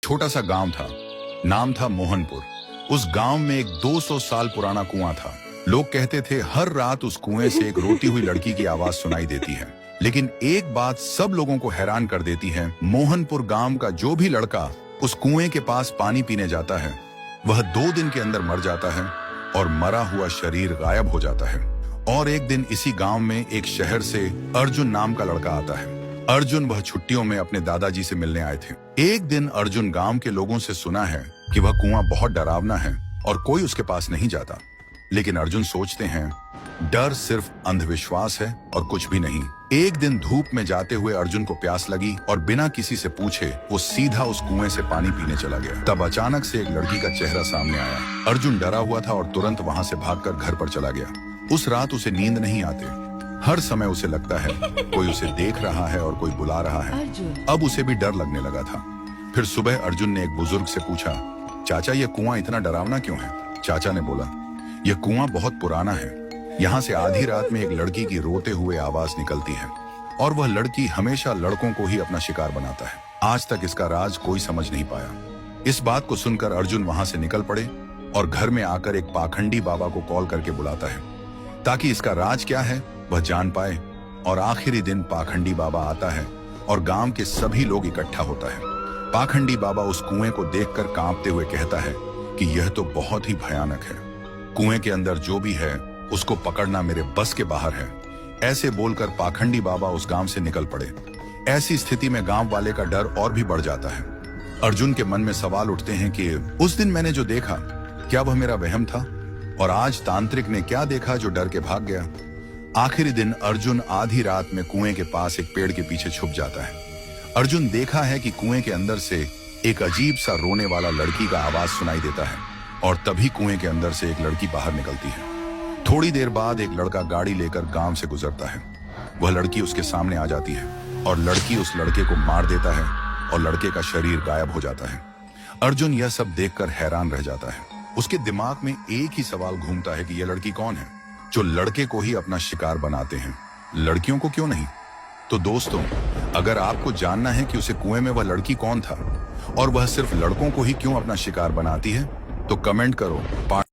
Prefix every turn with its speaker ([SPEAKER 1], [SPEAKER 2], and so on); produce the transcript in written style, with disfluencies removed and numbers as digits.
[SPEAKER 1] छोटा सा गांव था, नाम था मोहनपुर। उस गांव में एक 200 साल पुराना कुआं था। लोग कहते थे हर रात उस कुएं से एक रोती हुई लड़की की आवाज सुनाई देती है। लेकिन एक बात सब लोगों को हैरान कर देती है, मोहनपुर गांव का जो भी लड़का उस कुएं के पास पानी पीने जाता है, वह 2 दिन के अंदर मर जाता है और मरा हुआ शरीर गायब हो जाता है। और एक दिन इसी गांव में एक शहर से अर्जुन नाम का लड़का आता है। अर्जुन वह छुट्टियों में अपने दादाजी से मिलने आए थे। एक दिन अर्जुन गांव के लोगों से सुना है कि वह कुआं बहुत डरावना है और कोई उसके पास नहीं जाता। लेकिन अर्जुन सोचते हैं डर सिर्फ अंधविश्वास है और कुछ भी नहीं। एक दिन धूप में जाते हुए अर्जुन को प्यास लगी और बिना किसी से पूछे वो सीधा उस कुएं से पानी पीने चला गया। तब अचानक से एक लड़की का चेहरा सामने आया। अर्जुन डरा हुआ था और तुरंत वहां से भागकर घर पर चला गया। उस रात उसे नींद नहीं आती। हर समय उसे लगता है कोई उसे देख रहा है और कोई बुला रहा है। अब उसे भी डर लगने लगा था। फिर सुबह अर्जुन ने एक बुजुर्ग से पूछा, चाचा ये कुआं इतना डरावना क्यों है? चाचा ने बोला, यह कुआं बहुत पुराना है। यहाँ से आधी रात में एक लड़की की रोते हुए आवाज निकलती है और वह लड़की हमेशा लड़कों को ही अपना शिकार बनाता है। आज तक इसका राज कोई समझ नहीं पाया। इस बात को सुनकर अर्जुन वहां से निकल पड़े और घर में आकर एक पाखंडी बाबा को कॉल करके बुलाता है ताकि इसका राज क्या है वह जान पाए। और आखिरी दिन पाखंडी बाबा आता है और गांव के सभी लोग इकट्ठा होता है। पाखंडी बाबा उस कुएं को देखकर कांपते हुए कहता है कि यह तो बहुत ही भयानक है। कुएं के अंदर जो भी है उसको पकड़ना मेरे बस के बाहर है। ऐसे बोलकर पाखंडी बाबा उस गांव से निकल पड़े। ऐसी स्थिति में गांव वाले का डर और भी बढ़ जाता है। अर्जुन के मन में सवाल उठते हैं कि उस दिन मैंने जो देखा क्या वह मेरा वहम था, और आज तांत्रिक ने क्या देखा जो डर के भाग गया। आखिरी दिन अर्जुन आधी रात में कुएं के पास एक पेड़ के पीछे छुप जाता है। अर्जुन देखा है कि कुएं के अंदर से एक अजीब सा रोने वाला लड़की का आवाज सुनाई देता है और तभी कुएं के अंदर से एक लड़की बाहर निकलती है। थोड़ी देर बाद एक लड़का गाड़ी लेकर गांव से गुजरता है। वह लड़की उसके सामने आ जाती है और लड़की उस लड़के को मार देता है और लड़के का शरीर गायब हो जाता है। अर्जुन यह सब देखकर हैरान रह जाता है। उसके दिमाग में एक ही सवाल घूमता है कि यह लड़की कौन है जो लड़के को ही अपना शिकार बनाते हैं, लड़कियों को क्यों नहीं? तो दोस्तों, अगर आपको जानना है कि उसे कुएं में वह लड़की कौन था और वह सिर्फ लड़कों को ही क्यों अपना शिकार बनाती है, तो कमेंट करो।